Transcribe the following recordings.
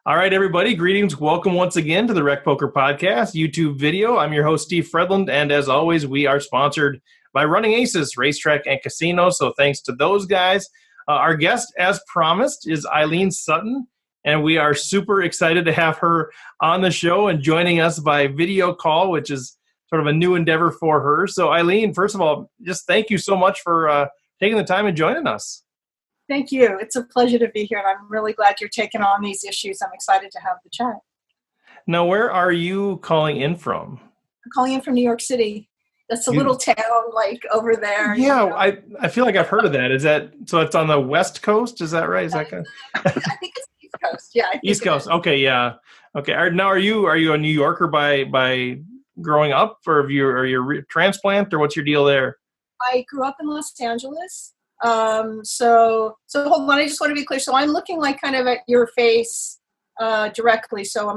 All right, everybody. Greetings. Welcome once again to the RecPoker podcast YouTube video. I'm your host, Steve Fredland, and as always, we are sponsored by Running Aces, Racetrack and Casino, so thanks to those guys. Our guest, as promised, is Eileen Sutton, and we are super excited to have her on the show and joining us by video call, which is sort of a new endeavor for her. So, Eileen, first of all, just thank you so much for taking the time and joining us. Thank you. It's a pleasure to be here, and I'm really glad you're taking on these issues. I'm excited to have the chat. Now, where are you calling in from? I'm calling in from New York City. That's a little town, like, over there. Yeah, I feel like I've heard of that. Is that, so it's on the West Coast? Is that right? Is that kind of... I think it's East Coast. Yeah. East Coast. Okay, yeah. Okay. Now, are you a New Yorker by growing up, or are you a transplant, or what's your deal there? I grew up in Los Angeles. So hold on, I just want to be clear. So I'm looking like kind of at your face directly. So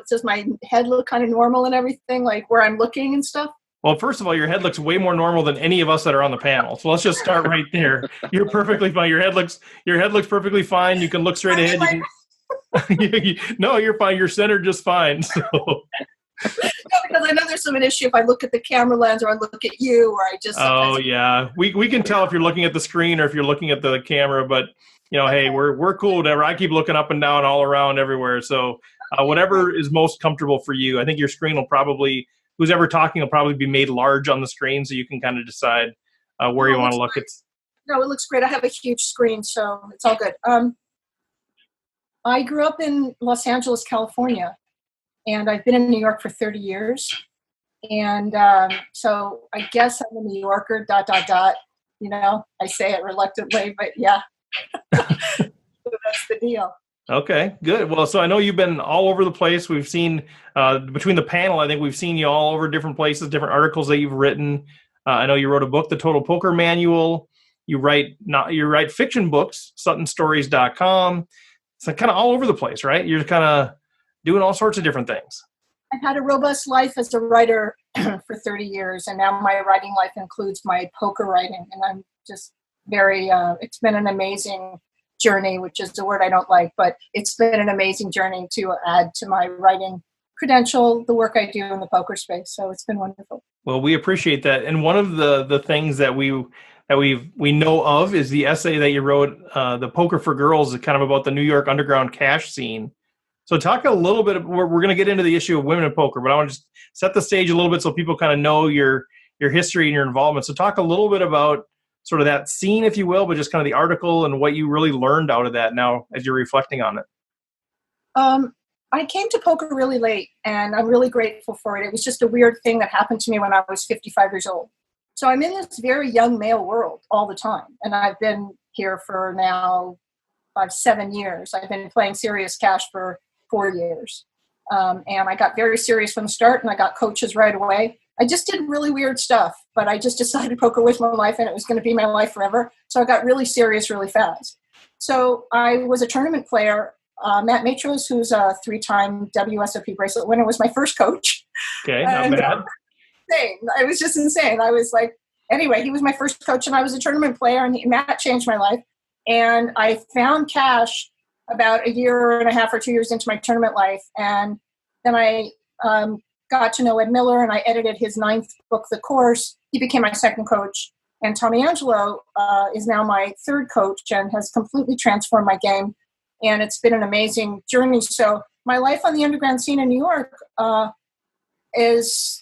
does my head look kind of normal and everything, like where I'm looking and stuff? Well, first of all, your head looks way more normal than any of us that are on the panel. So let's just start right there. You're perfectly fine. Your head looks perfectly fine. You can look straight ahead. No, you're fine. You're centered just fine. So. No, because I know there's some issue if I look at the camera lens or I look at you, or I just. Oh yeah, we can tell if you're looking at the screen or if you're looking at the camera. But hey, we're cool. Whatever. I keep looking up and down, all around, everywhere. So whatever is most comfortable for you. I think your screen will probably, who's ever talking will probably be made large on the screen, so you can kind of decide where you want to look. No, it looks great. I have a huge screen, so it's all good. I grew up in Los Angeles, California. And I've been in New York for 30 years. And so I guess I'm a New Yorker, ... I say it reluctantly, but yeah. So that's the deal. Okay, good. Well, so I know you've been all over the place. We've seen, between the panel, I think we've seen you all over different places, different articles that you've written. I know you wrote a book, The Total Poker Manual. You write fiction books, SuttonStories.com. So kind of all over the place, right? You're kind of doing all sorts of different things. I've had a robust life as a writer for 30 years, and now my writing life includes my poker writing, and I'm just very, it's been an amazing journey, which is the word I don't like, but it's been an amazing journey to add to my writing credential, the work I do in the poker space, so it's been wonderful. Well, we appreciate that, and one of the things that we know of is the essay that you wrote, The Poker for Girls, kind of about the New York underground cash scene. So talk a little bit, we're going to get into the issue of women in poker, but I want to just set the stage a little bit so people kind of know your history and your involvement. So talk a little bit about sort of that scene, if you will, but just kind of the article and what you really learned out of that now as you're reflecting on it. I came to poker really late, and I'm really grateful for it. It was just a weird thing that happened to me when I was 55 years old. So I'm in this very young male world all the time, and I've been here for now 7 years. I've been playing serious cash for 4 years. And I got very serious from the start, and I got coaches right away. I just did really weird stuff, but I just decided poker was my life and it was going to be my life forever. So I got really serious really fast. So I was a tournament player. Matt Matros, who's a 3-time WSOP bracelet winner, was my first coach. Okay, not bad. Insane. It was just insane. I was like, anyway, he was my first coach, and I was a tournament player, and Matt changed my life. And I found cash about a year and a half or 2 years into my tournament life. And then I got to know Ed Miller, and I edited his 9th book, The Course. He became my second coach. And Tommy Angelo is now my third coach and has completely transformed my game. And it's been an amazing journey. So my life on the underground scene in New York is,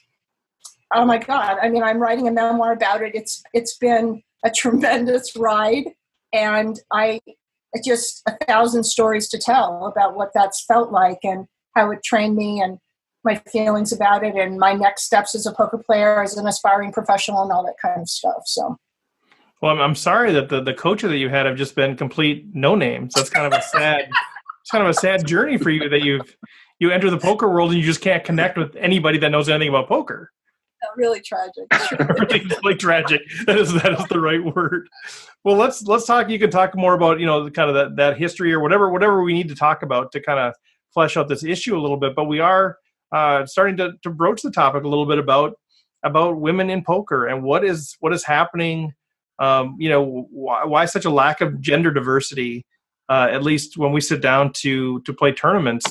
oh my God. I mean, I'm writing a memoir about it. It's been a tremendous ride. And just 1,000 stories to tell about what that's felt like and how it trained me and my feelings about it and my next steps as a poker player, as an aspiring professional, and all that kind of stuff. So, well, I'm sorry that the coaches that you had have just been complete no names. That's kind of a sad journey for you, that you enter the poker world and you just can't connect with anybody that knows anything about poker. Really tragic. Really tragic. That is the right word. Well, let's talk. You can talk more about kind of that history or whatever we need to talk about to kind of flesh out this issue a little bit. But we are starting to broach the topic a little bit about women in poker and what is happening. Why such a lack of gender diversity at least when we sit down to play tournaments,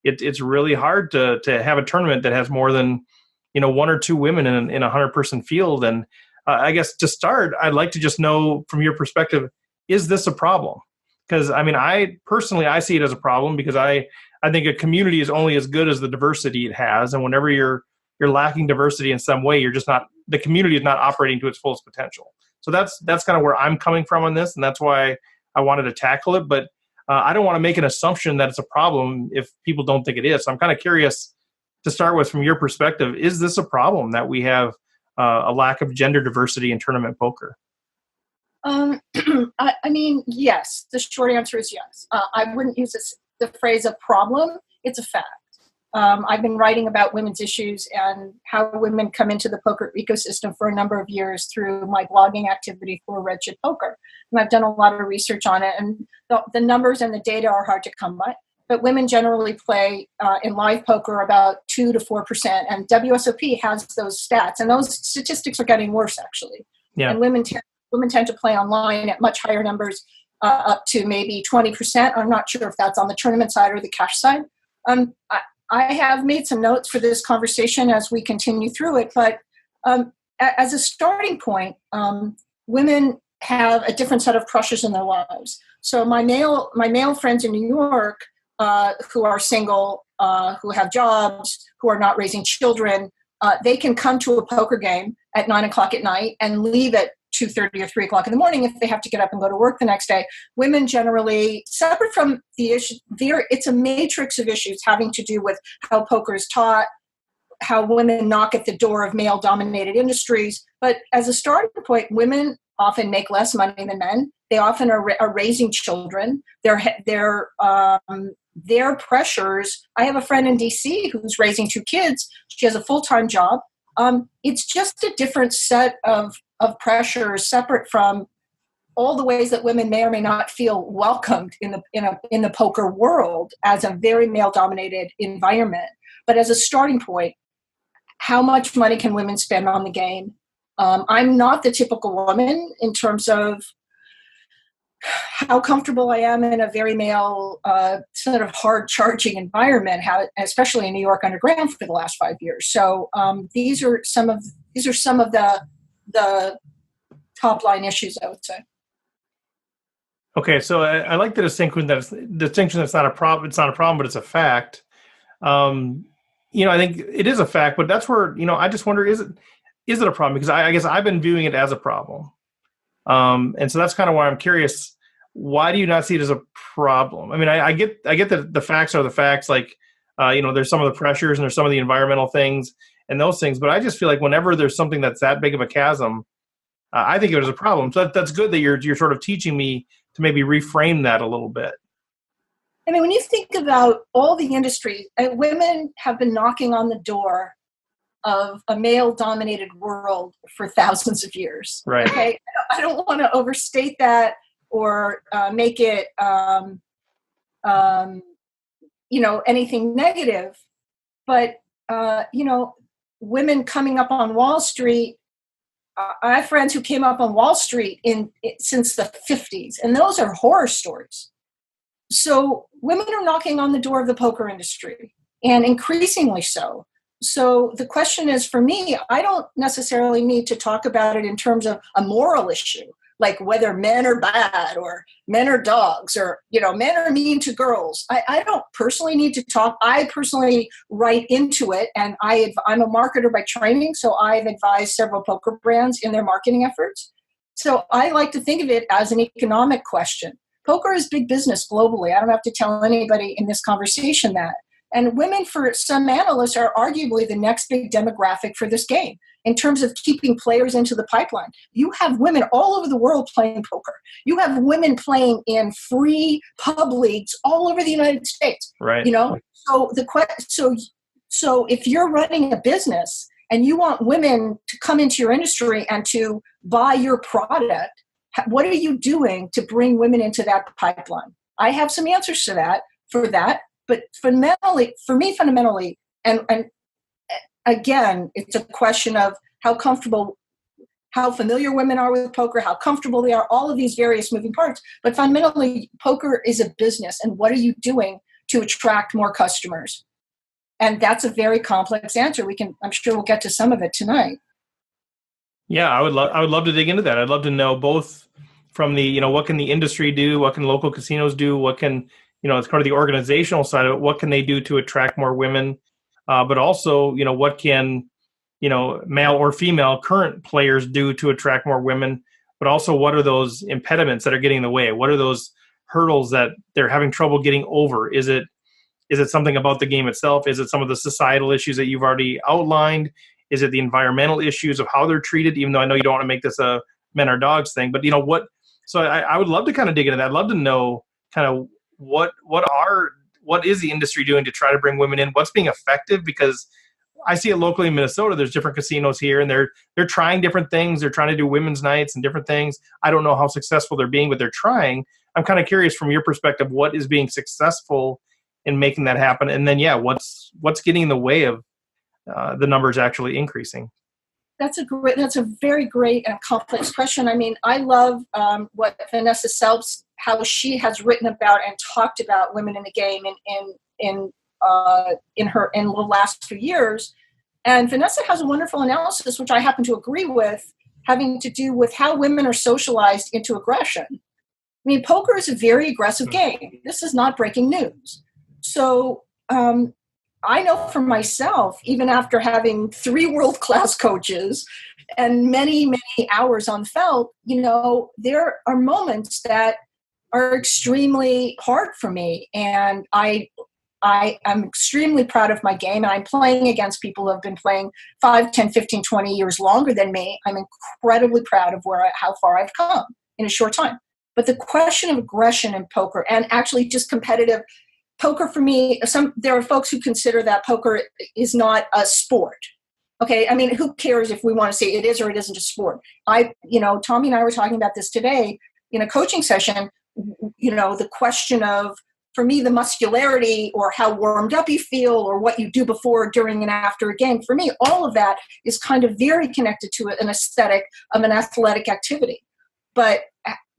it's really hard to have a tournament that has more than, one or two women in a 100-person field. And I guess to start, I'd like to just know from your perspective, is this a problem? Because I personally see it as a problem, because I think a community is only as good as the diversity it has, and whenever you're lacking diversity in some way, the community is not operating to its fullest potential. So that's kind of where I'm coming from on this, and that's why I wanted to tackle it. But I don't want to make an assumption that it's a problem if people don't think it is. So I'm kind of curious to start with, from your perspective, is this a problem that we have a lack of gender diversity in tournament poker? Yes. The short answer is yes. I wouldn't use the phrase a problem. It's a fact. I've been writing about women's issues and how women come into the poker ecosystem for a number of years through my blogging activity for Red Chip Poker. And I've done a lot of research on it, and the numbers and the data are hard to come by. But women generally play in live poker about 2 to 4%, and WSOP has those stats, and those statistics are getting worse, actually. Yeah. And women tend to play online at much higher numbers, up to maybe 20%. I'm not sure if that's on the tournament side or the cash side. I have made some notes for this conversation as we continue through it, but as a starting point, women have a different set of pressures in their lives. So my male friends in New York, who are single, who have jobs, who are not raising children, they can come to a poker game at 9 o'clock at night and leave at 2:30 or 3 o'clock in the morning if they have to get up and go to work the next day. Women generally, separate from the issue, it's a matrix of issues having to do with how poker is taught, how women knock at the door of male-dominated industries. But as a starting point, women often make less money than men. They often are raising children. Their pressures. I have a friend in DC who's raising 2 kids. She has a full-time job. It's just a different set of pressures, separate from all the ways that women may or may not feel welcomed in the poker world as a very male-dominated environment. But as a starting point, how much money can women spend on the game? I'm not the typical woman in terms of how comfortable I am in a very male, sort of hard-charging environment, especially in New York underground for the last 5 years. So these are some of the top-line issues, I would say. Okay, so I like the distinction that's not a problem. It's not a problem, but it's a fact. I think it is a fact, but that's where I just wonder, is it a problem? Because I guess I've been viewing it as a problem, and so that's kind of why I'm curious. Why do you not see it as a problem? I get that the facts are the facts. Like, there's some of the pressures and there's some of the environmental things and those things. But I just feel like whenever there's something that's that big of a chasm, I think it is a problem. So that's good that you're sort of teaching me to maybe reframe that a little bit. When you think about all the industries, women have been knocking on the door of a male-dominated world for thousands of years. Right. Okay, I don't want to overstate that or make it, anything negative. But, women coming up on Wall Street, I have friends who came up on Wall Street since the 50s, and those are horror stories. So women are knocking on the door of the poker industry, and increasingly so. So the question is, for me, I don't necessarily need to talk about it in terms of a moral issue, like whether men are bad or men are dogs or, men are mean to girls. I don't personally need to talk. I personally write into it, and I'm a marketer by training, so I've advised several poker brands in their marketing efforts. So I like to think of it as an economic question. Poker is big business globally. I don't have to tell anybody in this conversation that. And women, for some analysts, are arguably the next big demographic for this game in terms of keeping players into the pipeline. You have women all over the world playing poker. You have women playing in free pub leagues all over the United States. Right. So if you're running a business and you want women to come into your industry and to buy your product, what are you doing to bring women into that pipeline? I have some answers to that. But fundamentally, and again, it's a question of how comfortable how familiar women are with poker, how comfortable they are, all of these various moving parts. But fundamentally, poker is a business. And what are you doing to attract more customers? And that's a very complex answer. I'm sure we'll get to some of it tonight. Yeah, I would love to dig into that. I'd love to know both from the, what can the industry do? What can local casinos do? What can, it's kind of the organizational side of it. What can they do to attract more women? But also, what can, male or female current players do to attract more women? But also, what are those impediments that are getting in the way? What are those hurdles that they're having trouble getting over? Is it something about the game itself? Is it some of the societal issues that you've already outlined? Is it the environmental issues of how they're treated? Even though I know you don't want to make this a men or dogs thing, but what? So I would love to kind of dig into that. I'd love to know kind of what is the industry doing to try to bring women in? What's being effective? Because I see it locally in Minnesota. There's different casinos here, and they're trying different things. They're trying to do women's nights and different things. I don't know how successful they're being, but they're trying. I'm kind of curious from your perspective, what is being successful in making that happen? And then, what's getting in the way of the numbers actually increasing? That's a very great and complex question. I mean, I love what Vanessa Selbst, how she has written about and talked about women in the game in the last few years. And Vanessa has a wonderful analysis, which I happen to agree with, having to do with how women are socialized into aggression. I mean, poker is a very aggressive game. This is not breaking news. So I know for myself, even after having 3 world-class coaches and many, many hours on felt, there are moments that are extremely hard for me. And I am extremely proud of my game. And I'm playing against people who have been playing 5, 10, 15, 20 years longer than me. I'm incredibly proud of how far I've come in a short time. But the question of aggression in poker, and actually just competitive poker, for me, there are folks who consider that poker is not a sport. Okay, I mean, who cares if we want to say it is or it isn't a sport? Tommy and I were talking about this today in a coaching session. The question of, for me, the muscularity or how warmed up you feel or what you do before, during, and after a game. For me, all of that is kind of very connected to an aesthetic of an athletic activity. But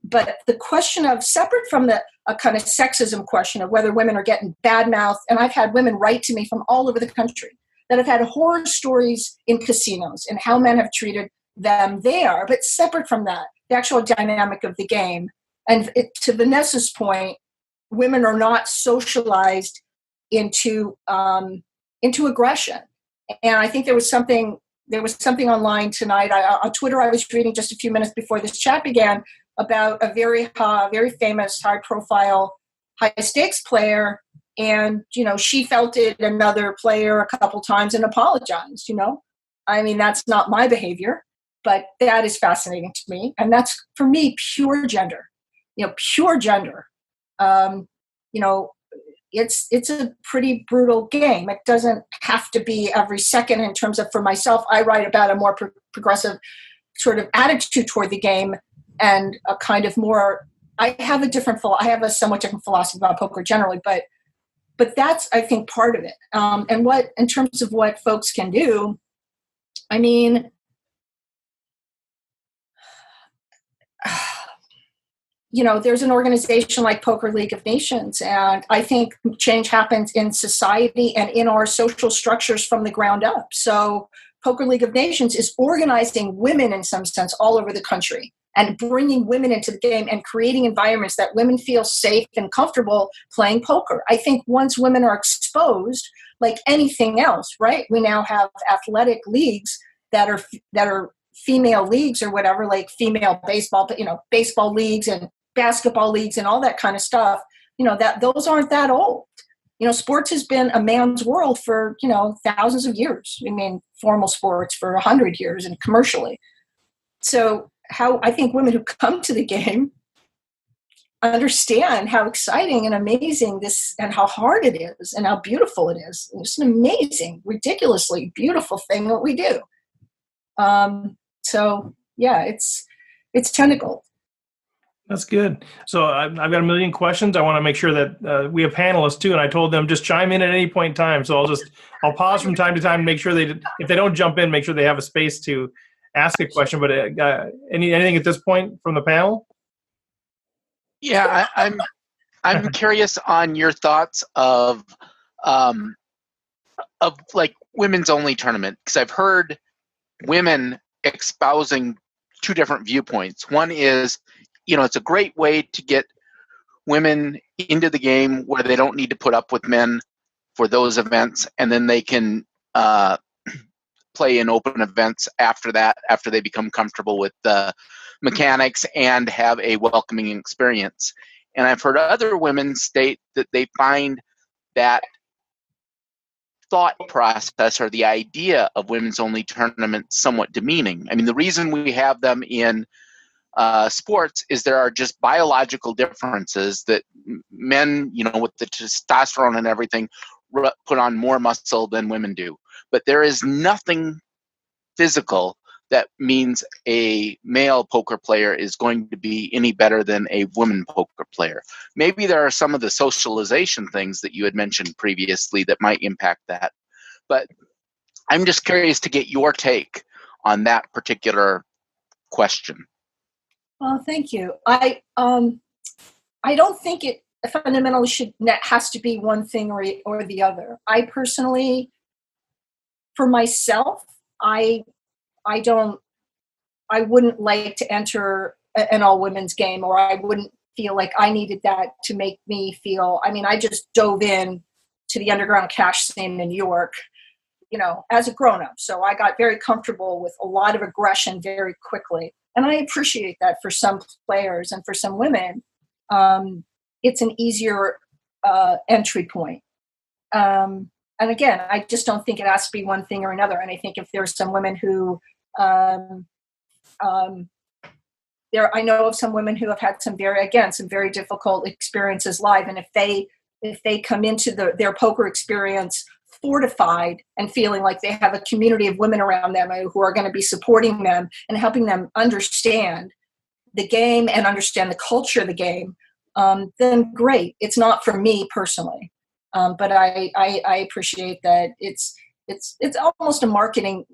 the question of, separate from a kind of sexism question of whether women are getting bad mouth, and I've had women write to me from all over the country that have had horror stories in casinos and how men have treated them there. But separate from that, the actual dynamic of the game. And to Vanessa's point, women are not socialized into aggression. And I think there was something online tonight on Twitter. I was reading just a few minutes before this chat began about a very famous, high-profile, high-stakes player, and she felted another player a couple times and apologized. I mean, that's not my behavior, but that is fascinating to me, and that's, for me, pure gender. Pure gender. It's a pretty brutal game. It doesn't have to be every second. In terms of, for myself, I write about a more progressive sort of attitude toward the game, and a kind of more, I have a somewhat different philosophy about poker generally, but that's, I think, part of it. And in terms of what folks can do, I mean, there's an organization like Poker League of Nations, and I think change happens in society and in our social structures from the ground up. So Poker League of Nations is organizing women, in some sense, all over the country, and bringing women into the game and creating environments that women feel safe and comfortable playing poker. I think once women are exposed, like anything else, right? We now have athletic leagues that are female leagues or whatever, like female baseball, but baseball leagues and basketball leagues and all that kind of stuff. That those aren't that old. Sports has been a man's world for thousands of years. I mean, formal sports for 100 years and commercially. So how I think women who come to the game understand how exciting and amazing this, and how hard it is, and how beautiful it is. It's an amazing, ridiculously beautiful thing that we do. So yeah, it's tentacled. That's good. So I've got a million questions. I want to make sure that we have panelists too, and I told them just chime in at any point in time. So I'll pause from time to time and make sure if they don't jump in, make sure they have a space to ask a question, but anything at this point from the panel? Yeah, I'm curious on your thoughts of like women's only tournament, because I've heard women espousing two different viewpoints. One is, it's a great way to get women into the game where they don't need to put up with men for those events, and then they can play in open events after that, after they become comfortable with the mechanics and have a welcoming experience. And I've heard other women state that they find that thought process or the idea of women's only tournaments somewhat demeaning. I mean, the reason we have them in sports is there are just biological differences that men, with the testosterone and everything, put on more muscle than women do. But there is nothing physical that means a male poker player is going to be any better than a woman poker player. Maybe there are some of the socialization things that you had mentioned previously that might impact that. But I'm just curious to get your take on that particular question. Well, thank you. I don't think it fundamentally has to be one thing or the other. I personally, for myself, I wouldn't like to enter an all women's game, or I wouldn't feel like I needed that to make me feel. I mean, I just dove in to the underground cash scene in New York, as a grown up. So I got very comfortable with a lot of aggression very quickly. And I appreciate that for some players, and for some women, it's an easier entry point. And again, I just don't think it has to be one thing or another. And I think if there's some women who, I know of some women who have had some very difficult experiences live. And if they come into their poker experience fortified and feeling like they have a community of women around them who are going to be supporting them and helping them understand the game and understand the culture of the game, then great. It's not for me personally. But I appreciate that it's almost a marketing,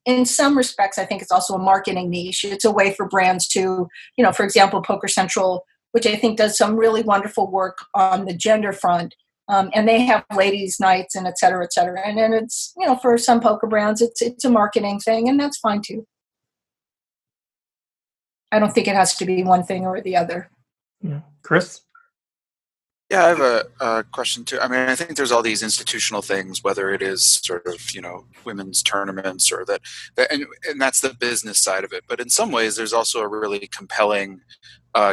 in some respects, I think it's also a marketing niche. It's a way for brands to, for example, Poker Central, which I think does some really wonderful work on the gender front. And they have ladies' nights and et cetera, et cetera. And then it's, for some poker brands, it's a marketing thing, and that's fine too. I don't think it has to be one thing or the other. Yeah. Chris? Yeah, I have a question too. I mean, I think there's all these institutional things, whether it is sort of, women's tournaments or that and that's the business side of it. But in some ways, there's also a really compelling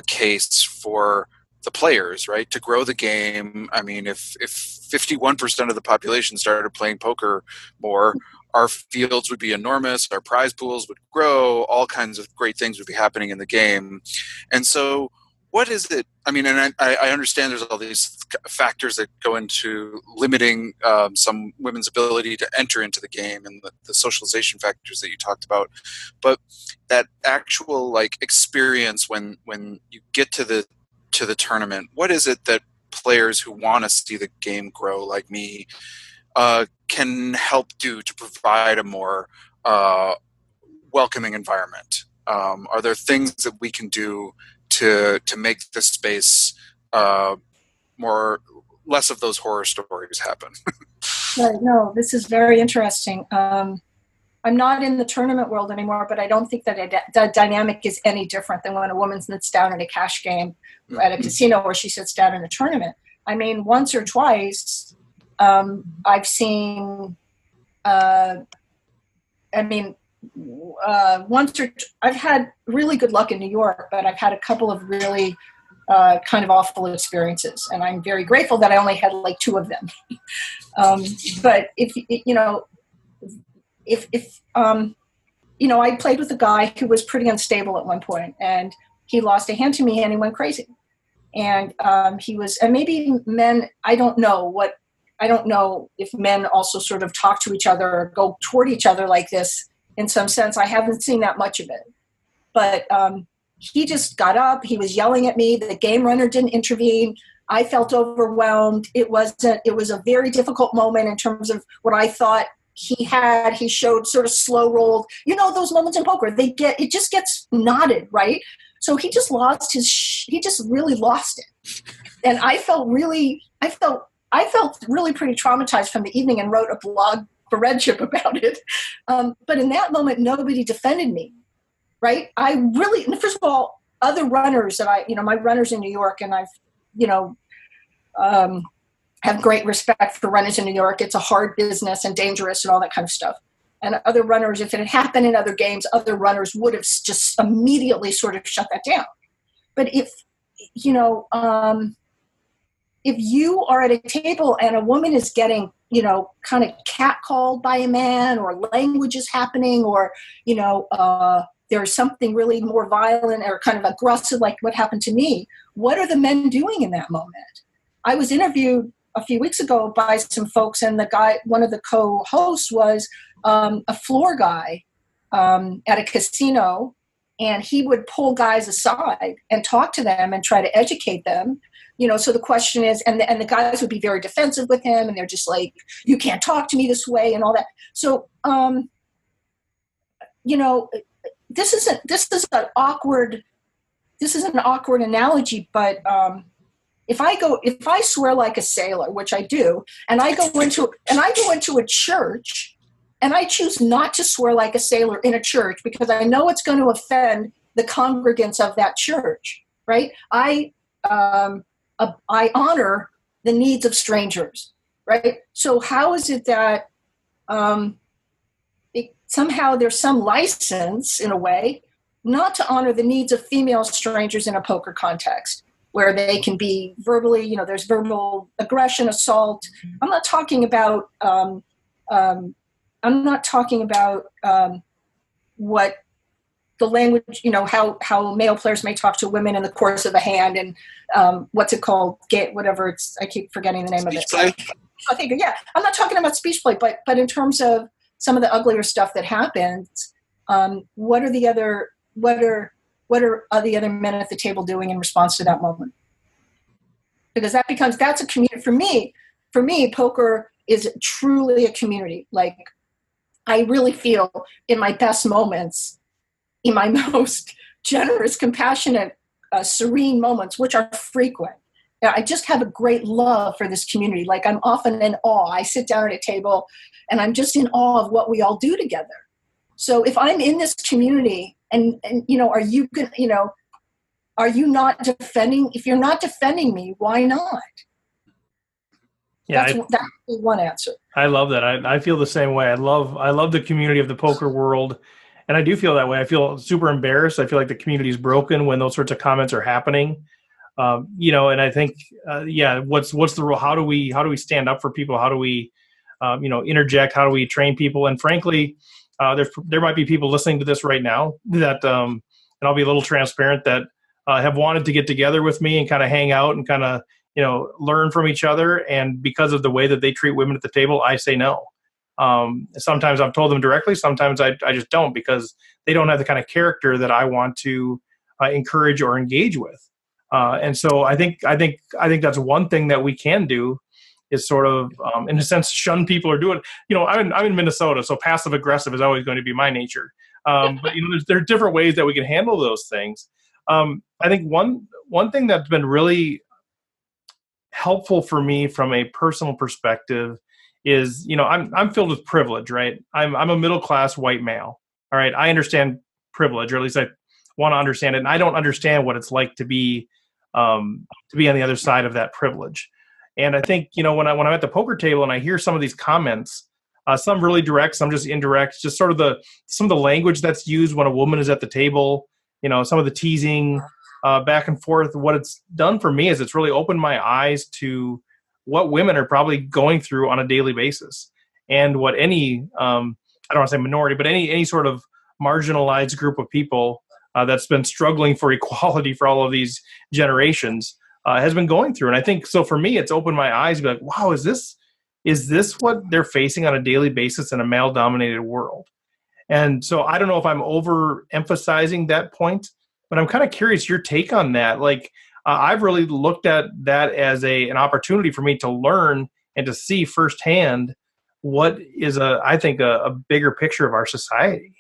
case for the players, right? To grow the game. I mean, if 51% of the population started playing poker more, our fields would be enormous, our prize pools would grow, all kinds of great things would be happening in the game. And so what is it? I mean, and I understand there's all these factors that go into limiting some women's ability to enter into the game, and the socialization factors that you talked about. But that actual experience when you get to the tournament, what is it that players who want to see the game grow, like me, can help do to provide a more welcoming environment? Are there things that we can do to make the space less of those horror stories happen? Right. No, this is very interesting. I'm not in the tournament world anymore, but I don't think that the dynamic is any different than when a woman sits down in a cash game at a casino or she sits down in a tournament. I mean, once or twice, I've seen, I've had really good luck in New York, but I've had a couple of really kind of awful experiences, and I'm very grateful that I only had two of them. But I played with a guy who was pretty unstable at one point, and he lost a hand to me and he went crazy. And and maybe men, I don't know if men also sort of talk to each other or go toward each other like this in some sense. I haven't seen that much of it. But he just got up, he was yelling at me, the game runner didn't intervene. I felt overwhelmed. It was a very difficult moment in terms of what I thought he showed sort of slow rolled, those moments in poker, it just gets knotted, right? So he just he just really lost it. And I felt really pretty traumatized from the evening and wrote a blog for Red Chip about it. But in that moment, nobody defended me, right? First of all, other runners that my runners in New York, and I've, have great respect for runners in New York. It's a hard business and dangerous and all that kind of stuff. And other runners, if it had happened in other games, other runners would have just immediately sort of shut that down. But if you are at a table and a woman is getting, kind of catcalled by a man, or language is happening, or, there's something really more violent or kind of aggressive, like what happened to me, what are the men doing in that moment? I was interviewed a few weeks ago by some folks, and one of the co-hosts was a floor guy at a casino, and he would pull guys aside and talk to them and try to educate them. So the question is, and the guys would be very defensive with him, and they're just like, you can't talk to me this way and all that. So, this is an awkward analogy, but if I swear like a sailor, which I do, and I go into a church, and I choose not to swear like a sailor in a church because I know it's going to offend the congregants of that church, right? I honor the needs of strangers, right? So how is it that somehow there's some license, in a way, not to honor the needs of female strangers in a poker context, where they can be verbally, there's verbal aggression, assault. I'm not talking about what the language, how male players may talk to women in the course of a hand, and what's it called? I keep forgetting the name of it. Play? I think, yeah, I'm not talking about speech play, but in terms of some of the uglier stuff that happens, what are the other men at the table doing in response to that moment? Because that's a community. For me, poker is truly a community. Like, I really feel in my best moments, in my most generous, compassionate, serene moments, which are frequent, I just have a great love for this community. Like, I'm often in awe. I sit down at a table and I'm just in awe of what we all do together. So if I'm in this community and are you not defending, if you're not defending me, why not? Yeah, that's one answer. I love that. I feel the same way. I love the community of the poker world. And I do feel that way. I feel super embarrassed. I feel like the community is broken when those sorts of comments are happening. And I think, what's the rule? How do we stand up for people? How do we, interject? How do we train people? And frankly, there might be people listening to this right now that, and I'll be a little transparent, that have wanted to get together with me and kind of hang out and kind of, learn from each other. And because of the way that they treat women at the table, I say no. Sometimes I've told them directly. Sometimes I just don't, because they don't have the kind of character that I want to encourage or engage with. And so I think that's one thing that we can do, is sort of, in a sense, shun people or do it. I'm in Minnesota, so passive aggressive is always going to be my nature. But there are different ways that we can handle those things. I think one thing that's been really helpful for me from a personal perspective is, I'm filled with privilege, right? I'm a middle class white male. All right, I understand privilege, or at least I want to understand it, and I don't understand what it's like to be on the other side of that privilege. And I think, when I'm at the poker table and I hear some of these comments, some really direct, some just indirect, just sort of some of the language that's used when a woman is at the table, some of the teasing back and forth, what it's done for me is it's really opened my eyes to what women are probably going through on a daily basis, and what any, I don't want to say minority, but any sort of marginalized group of people that's been struggling for equality for all of these generations has been going through. And I think, so for me, it's opened my eyes to be like, wow, is this what they're facing on a daily basis in a male-dominated world? And so I don't know if I'm overemphasizing that point, but I'm kind of curious your take on that. Like, I've really looked at that as an opportunity for me to learn and to see firsthand what is I think a bigger picture of our society.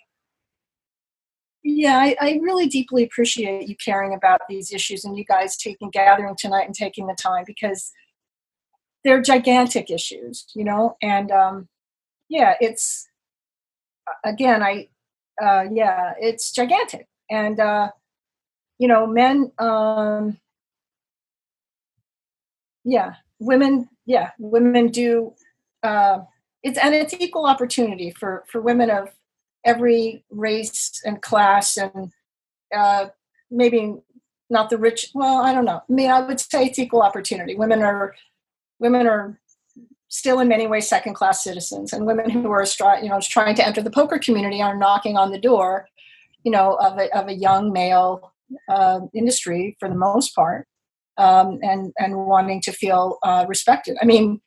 Yeah, I really deeply appreciate you caring about these issues and you guys gathering tonight and taking the time, because they're gigantic issues, and it's, again, it's gigantic. And, men, women do, it's equal opportunity for women of every race and class, and maybe not the rich. Well, I don't know. I mean, I would say it's equal opportunity. Women are still in many ways second-class citizens, and women who are trying to enter the poker community are knocking on the door, of a young male industry for the most part, and wanting to feel respected. I mean,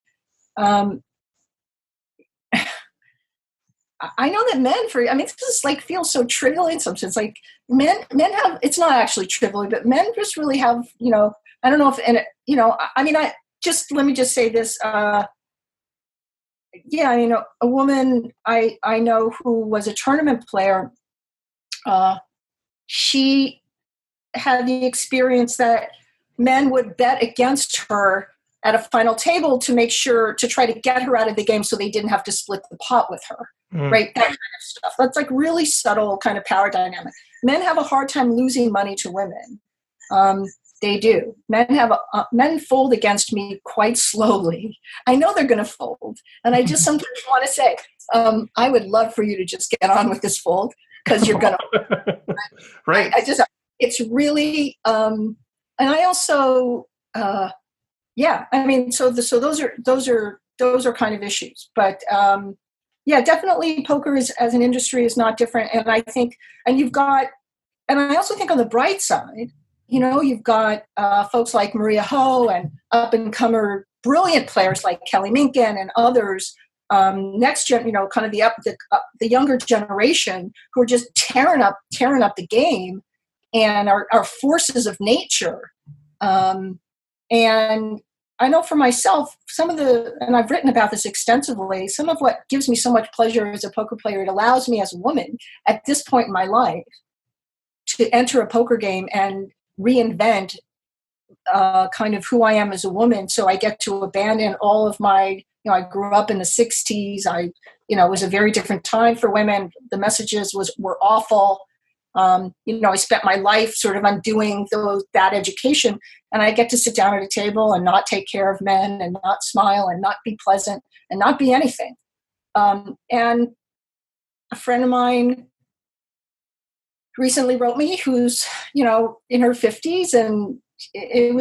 I know that men, this is feels so trivial in some sense. Like men have, it's not actually trivial, but men just really have, I don't know if, and let me just say this. A woman I know who was a tournament player, she had the experience that men would bet against her at a final table to try to get her out of the game so they didn't have to split the pot with her. Right? That kind of stuff. That's really subtle kind of power dynamic. Men have a hard time losing money to women. They do. Men fold against me quite slowly. I know they're going to fold. And I just sometimes want to say, I would love for you to just get on with this fold, because you're going to. Right. It's really, and I also, so those are kind of issues. But, definitely poker as an industry is not different. And I think, and I also think on the bright side, you've got folks like Maria Ho and up-and-comer brilliant players like Kelly Minkin and others, next gen, kind of the younger generation who are just tearing up the game and are forces of nature. And I know for myself, and I've written about this extensively, some of what gives me so much pleasure as a poker player, it allows me as a woman at this point in my life to enter a poker game and reinvent kind of who I am as a woman. So I get to abandon all of my, I grew up in the 60s. It was a very different time for women. The messages were awful. I spent my life sort of undoing that education, and I get to sit down at a table and not take care of men and not smile and not be pleasant and not be anything. And a friend of mine recently wrote me who's, in her 50s, and it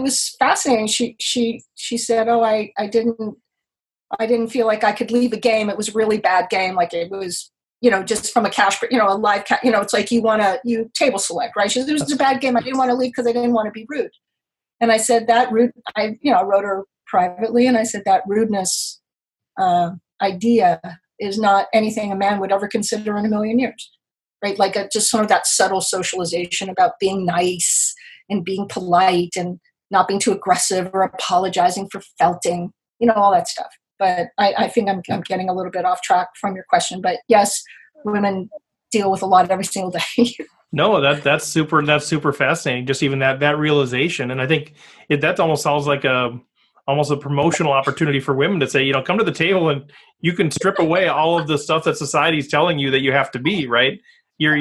was fascinating. She said, "Oh, I didn't feel like I could leave a game. It was a really bad game. Like it was, just from a cash, a live, it's like you table select, right?" She said, "It was a bad game. I didn't want to leave because I didn't want to be rude." And I said that I wrote her privately, and I said that rudeness idea is not anything a man would ever consider in a million years, right? Like just sort of that subtle socialization about being nice and being polite and not being too aggressive or apologizing for felting, all that stuff. But I think I'm getting a little bit off track from your question. But yes, women deal with a lot every single day. No, that's super fascinating. Just even that realization, and I think that almost sounds like almost a promotional opportunity for women to say, come to the table and you can strip away all of the stuff that society's telling you that you have to be, right? You're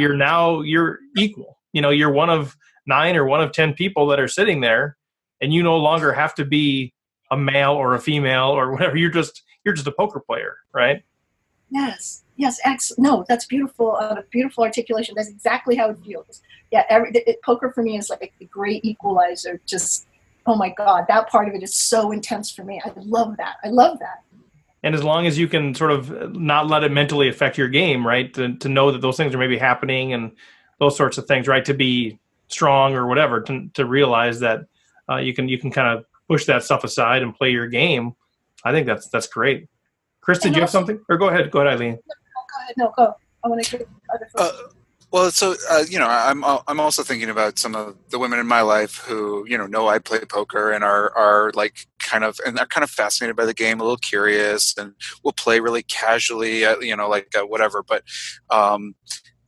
equal. You're one of 9 or one of 10 people that are sitting there, and you no longer have to be a male or a female or whatever. You're just a poker player, right? Yes. No, that's beautiful. Beautiful articulation. That's exactly how it feels. Yeah. Poker for me is like the great equalizer. Just, oh my God, that part of it is so intense for me. I love that. And as long as you can sort of not let it mentally affect your game, right? To know that those things are maybe happening and those sorts of things, right? To be strong or whatever, to realize that you can kind of push that stuff aside and play your game. I think that's great. Chris, did you have something? Or go ahead, Eileen. No, go ahead. No, go. I want to get other folks. Well, so I'm also thinking about some of the women in my life who know I play poker and are like kind of fascinated by the game, a little curious, and will play really casually, whatever. But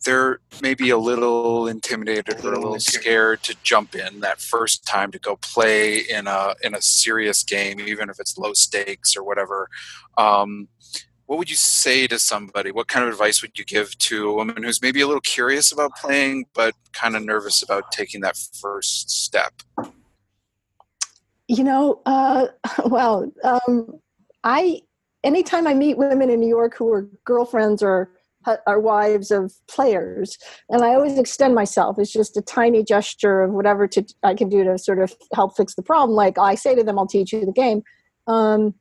they're maybe a little intimidated or a little scared to jump in that first time to go play in a serious game, even if it's low stakes or whatever. What would you say to somebody? What kind of advice would you give to a woman who's maybe a little curious about playing, but kind of nervous about taking that first step? Anytime I meet women in New York who are girlfriends or wives of players, and I always extend myself. It's just a tiny gesture of whatever I can do to sort of help fix the problem. Like I say to them, I'll teach you the game. I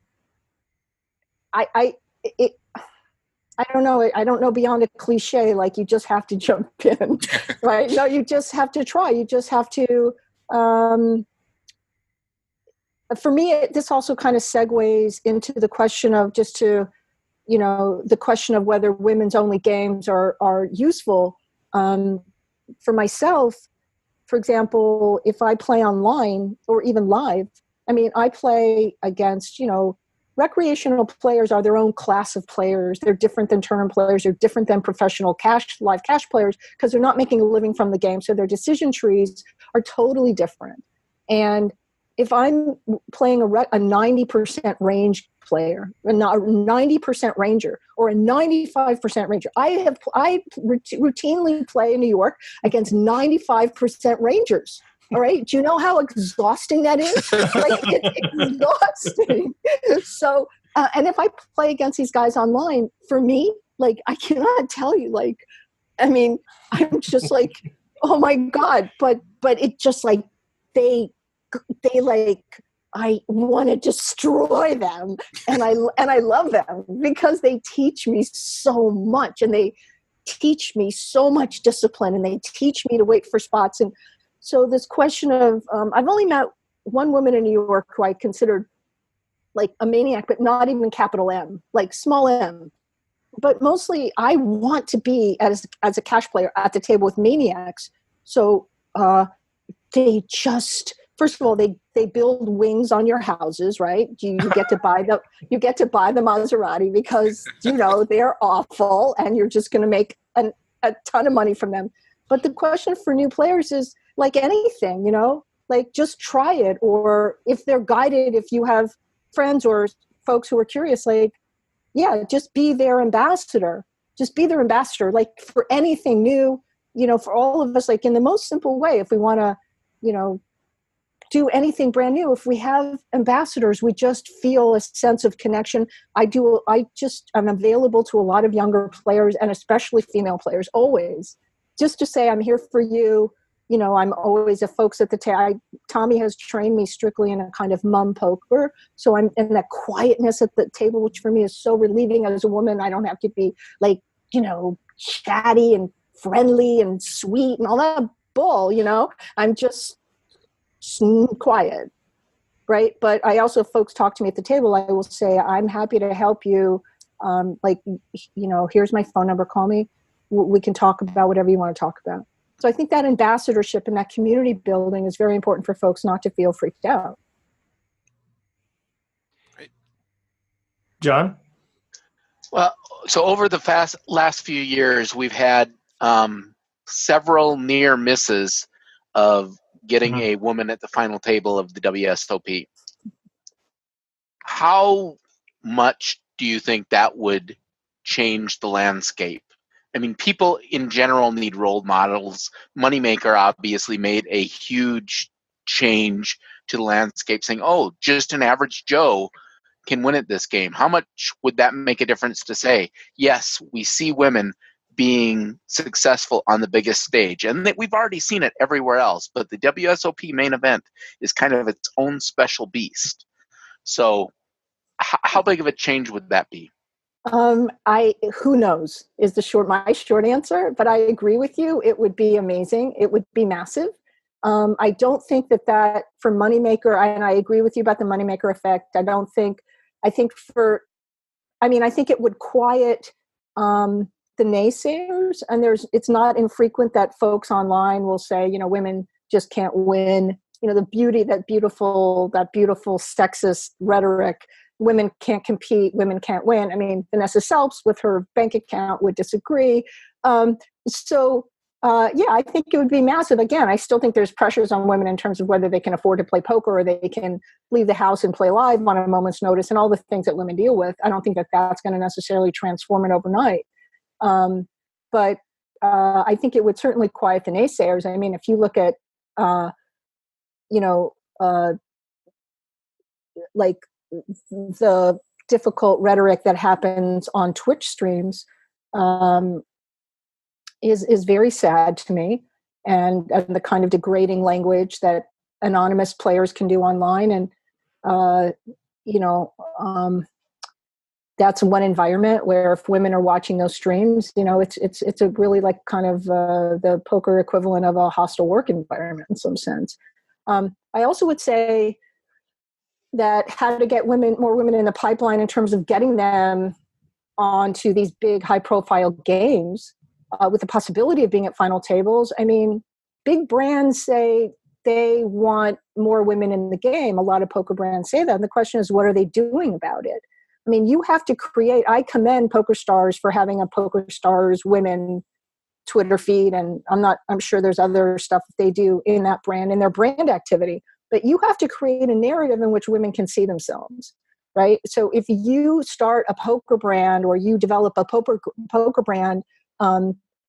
don't know. I don't know beyond a cliche, like you just have to jump in, right? No, you just have to try. You just have to, for me, this also kind of segues into the question of the question of whether women's only games are useful. For myself, for example, if I play online or even live, I play against, recreational players are their own class of players. They're different than tournament players. They're different than professional live cash players because they're not making a living from the game. So their decision trees are totally different. And if I'm playing a 90% range player, a 90% ranger, or a 95% ranger, I routinely play in New York against 95% rangers. All right. Do you know how exhausting that is? Like, it's exhausting. So, and if I play against these guys online, for me, like, I cannot tell you, like, I'm just like, oh my God. But it just like, they like, I want to destroy them. And I love them because they teach me so much, and they teach me so much discipline, and they teach me to wait for spots. And so this question of, I've only met one woman in New York who I considered like a maniac, but not even capital M, like small m. But mostly I want to be as a cash player at the table with maniacs. So they just, first of all, they build wings on your houses, right? You get to buy the Maserati because, they're awful and you're just going to make a ton of money from them. But the question for new players is, like anything, like just try it. Or if they're guided, if you have friends or folks who are curious, like, yeah, just be their ambassador. Just be their ambassador, like for anything new, for all of us, like in the most simple way, if we want to, do anything brand new, if we have ambassadors, we just feel a sense of connection. I'm available to a lot of younger players and especially female players, always. Just to say, I'm here for you. I'm always a folks at the table. Tommy has trained me strictly in a kind of mum poker. So I'm in that quietness at the table, which for me is so relieving as a woman. I don't have to be like, chatty and friendly and sweet and all that bull, I'm just quiet. Right. But I also, folks talk to me at the table, I will say, I'm happy to help you. Here's my phone number. Call me. We can talk about whatever you want to talk about. So I think that ambassadorship and that community building is very important for folks not to feel freaked out. Great. John? Well, so over the last few years, we've had several near misses of getting a woman at the final table of the WSOP. How much do you think that would change the landscape? People in general need role models. Moneymaker obviously made a huge change to the landscape, saying, oh, just an average Joe can win at this game. How much would that make a difference to say, yes, we see women being successful on the biggest stage? And we've already seen it everywhere else, but the WSOP main event is kind of its own special beast. So how big of a change would that be? Who knows is my short answer, but I agree with you. It would be amazing. It would be massive. I don't think that for Moneymaker, and I agree with you about the Moneymaker effect. I think it would quiet the naysayers, and it's not infrequent that folks online will say, women just can't win. That beautiful sexist rhetoric. Women can't compete. Women can't win. I mean, Vanessa Selps with her bank account would disagree. I think it would be massive. Again, I still think there's pressures on women in terms of whether they can afford to play poker or they can leave the house and play live on a moment's notice and all the things that women deal with. I don't think that that's going to necessarily transform it overnight. But I think it would certainly quiet the naysayers. I mean, if you look at, like the difficult rhetoric that happens on Twitch streams, is very sad to me, and the kind of degrading language that anonymous players can do online. And, that's one environment where if women are watching those streams, it's a really like kind of the poker equivalent of a hostile work environment in some sense. I also would say that how to get more women in the pipeline in terms of getting them onto these big high profile games with the possibility of being at final tables. I mean, big brands say they want more women in the game. A lot of poker brands say that. And the question is, what are they doing about it? I mean, you have to I commend PokerStars for having a PokerStars women Twitter feed. And I'm sure there's other stuff that they do in that brand, in their brand activity. But you have to create a narrative in which women can see themselves, right? So if you start a poker brand or you develop a poker brand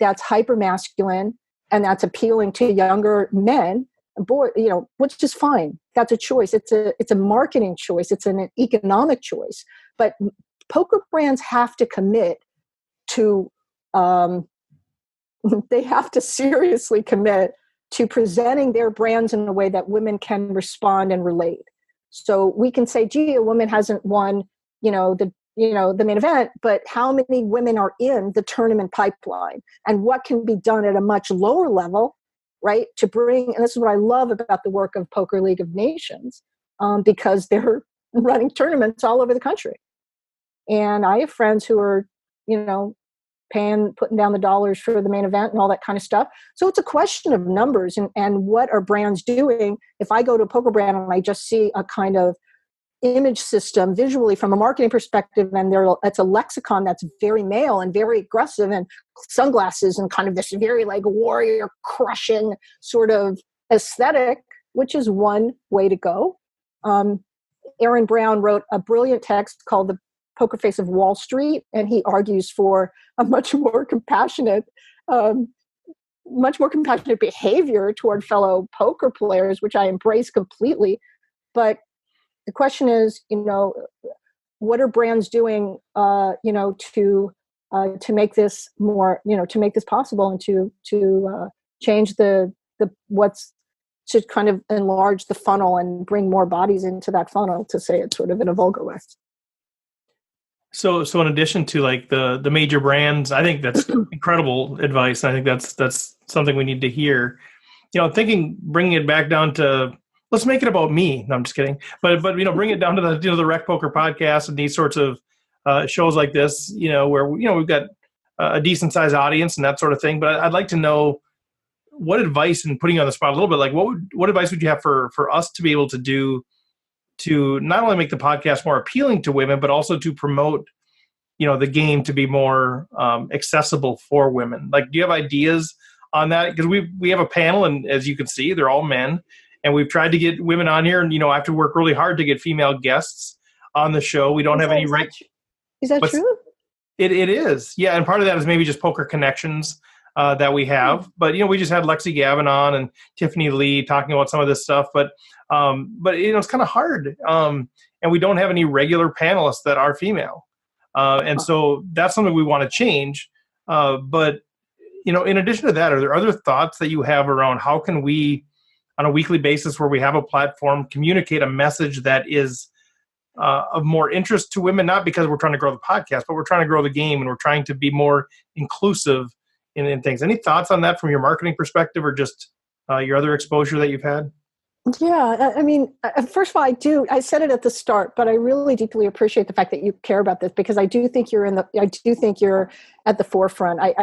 that's hyper masculine and that's appealing to younger men, which is fine. That's a choice. It's a marketing choice. It's an economic choice. But poker brands have to commit to, they have to seriously commit to presenting their brands in a way that women can respond and relate. So we can say, gee, a woman hasn't won, the main event, but how many women are in the tournament pipeline and what can be done at a much lower level, right? To bring, and this is what I love about the work of Poker League of Nations, because they're running tournaments all over the country. And I have friends who are, putting down the dollars for the main event and all that kind of stuff. So it's a question of numbers and what are brands doing. If I go to a poker brand and I just see a kind of image system visually from a marketing perspective, and it's a lexicon that's very male and very aggressive and sunglasses and kind of this very like warrior crushing sort of aesthetic, which is one way to go. Aaron Brown wrote a brilliant text called The Poker Face of Wall Street, and he argues for a much more compassionate behavior toward fellow poker players, which I embrace completely. But the question is, what are brands doing, to make this more, to make this possible and to change to kind of enlarge the funnel and bring more bodies into that funnel, to say it sort of in a vulgar way. So in addition to like the major brands, I think that's incredible advice. I think that's something we need to hear. Bringing it back down to, let's make it about me. No, I'm just kidding. But bring it down to the the RecPoker podcast and these sorts of shows like this. Where we've got a decent sized audience and that sort of thing. But I'd like to know what advice, and putting you on the spot a little bit, like what advice would you have for us to be able to do to not only make the podcast more appealing to women, but also to promote the game to be more accessible for women. Like, do you have ideas on that? Because we have a panel, and as you can see, they're all men. And we've tried to get women on here, and I have to work really hard to get female guests on the show. We don't have any right. Is that true? It is, yeah. And part of that is maybe just poker connections that we have. But we just had Lexi Gavin on and Tiffany Lee talking about some of this stuff. But it's kind of hard, and we don't have any regular panelists that are female, and so that's something we want to change. But in addition to that, are there other thoughts that you have around how can we, on a weekly basis where we have a platform, communicate a message that is of more interest to women, not because we're trying to grow the podcast, but we're trying to grow the game and we're trying to be more inclusive in things. Any thoughts on that from your marketing perspective or just your other exposure that you've had? Yeah, I mean, first of all, I said it at the start, but I really deeply appreciate the fact that you care about this, because I do think you're at the forefront. I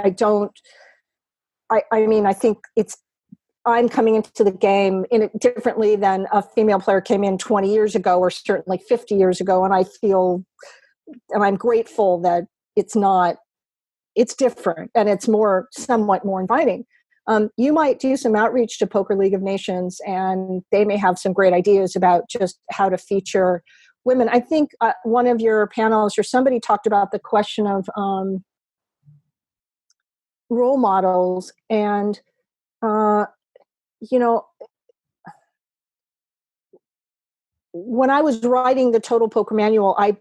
mean, I think I'm coming into the game in it differently than a female player came in 20 years ago, or certainly 50 years ago. And I'm grateful that it's different and it's somewhat more inviting. You might do some outreach to Poker League of Nations, and they may have some great ideas about just how to feature women. I think one of your panelists or somebody talked about the question of role models, and when I was writing the Total Poker Manual, I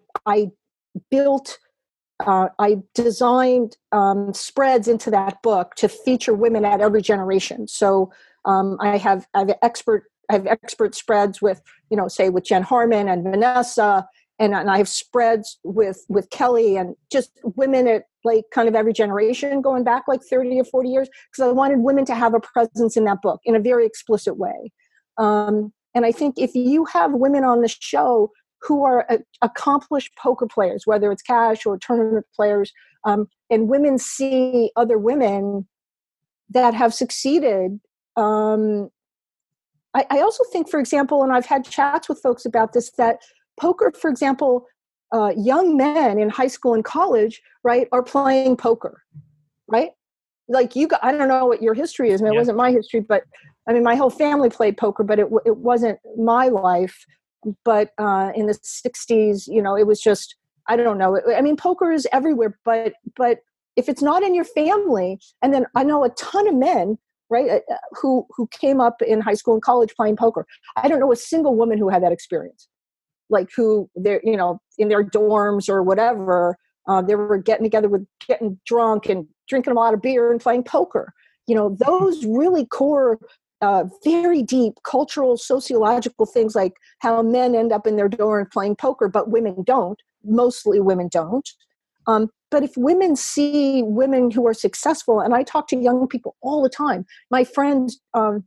designed spreads into that book to feature women at every generation. So I have expert spreads with, say with Jen Harmon and Vanessa, and I have spreads with Kelly, and just women at like kind of every generation going back like 30 or 40 years, because I wanted women to have a presence in that book in a very explicit way. And I think if you have women on the show who are accomplished poker players, whether it's cash or tournament players, and women see other women that have succeeded. I also think, for example, and I've had chats with folks about this, that poker, for example, young men in high school and college, right, are playing poker, right? Like I don't know what your history is, and it wasn't my history, but I mean, my whole family played poker, but it wasn't my life. But in the 60s, it was just, I don't know. I mean, poker is everywhere, but if it's not in your family, and then I know a ton of men, right, who came up in high school and college playing poker. I don't know a single woman who had that experience, like who they're, in their dorms or whatever, they were getting drunk and drinking a lot of beer and playing poker. Those really core, very deep cultural, sociological things, like how men end up in their dorm playing poker, but women don't. Mostly women don't. But if women see women who are successful, and I talk to young people all the time. My friends, I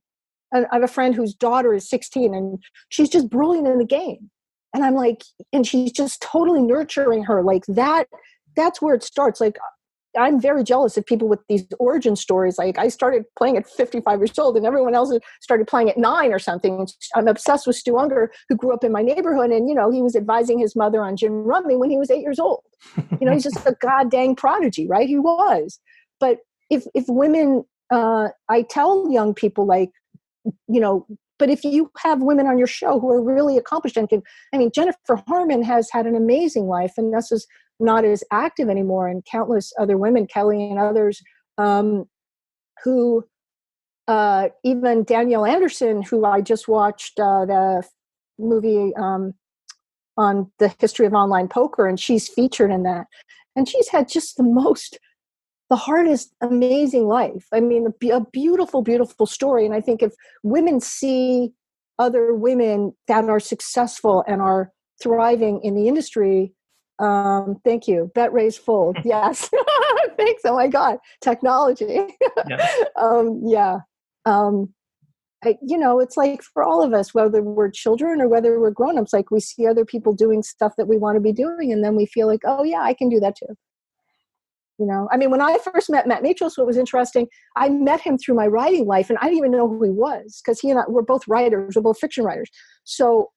have a friend whose daughter is 16, and she's just brilliant in the game. And I'm like, and she's just totally nurturing her. Like that's where it starts. Like, I'm very jealous of people with these origin stories. Like, I started playing at 55 years old, and everyone else started playing at 9 or something. I'm obsessed with Stu Unger, who grew up in my neighborhood, and he was advising his mother on gin rummy when he was 8 years old. He's just a goddamn prodigy, right? He was. But if women, I tell young people, like, but if you have women on your show who are really accomplished and Jennifer Harmon has had an amazing life, and this is not as active anymore, and countless other women, Kelly and others, who even Danielle Anderson, who I just watched the movie on the history of online poker, and she's featured in that, and she's had just the hardest, amazing life. I mean, a beautiful, beautiful story. And I think if women see other women that are successful and are thriving in the industry, thank you. Bet raised full. Yes. Thanks. Oh my God. Technology. It's like for all of us, whether we're children or whether we're grown-ups, like we see other people doing stuff that we want to be doing, and then we feel like, oh yeah, I can do that too. When I first met Matt Matros, what was interesting, I met him through my writing life, and I didn't even know who he was, because he and I were both writers, we're both fiction writers. So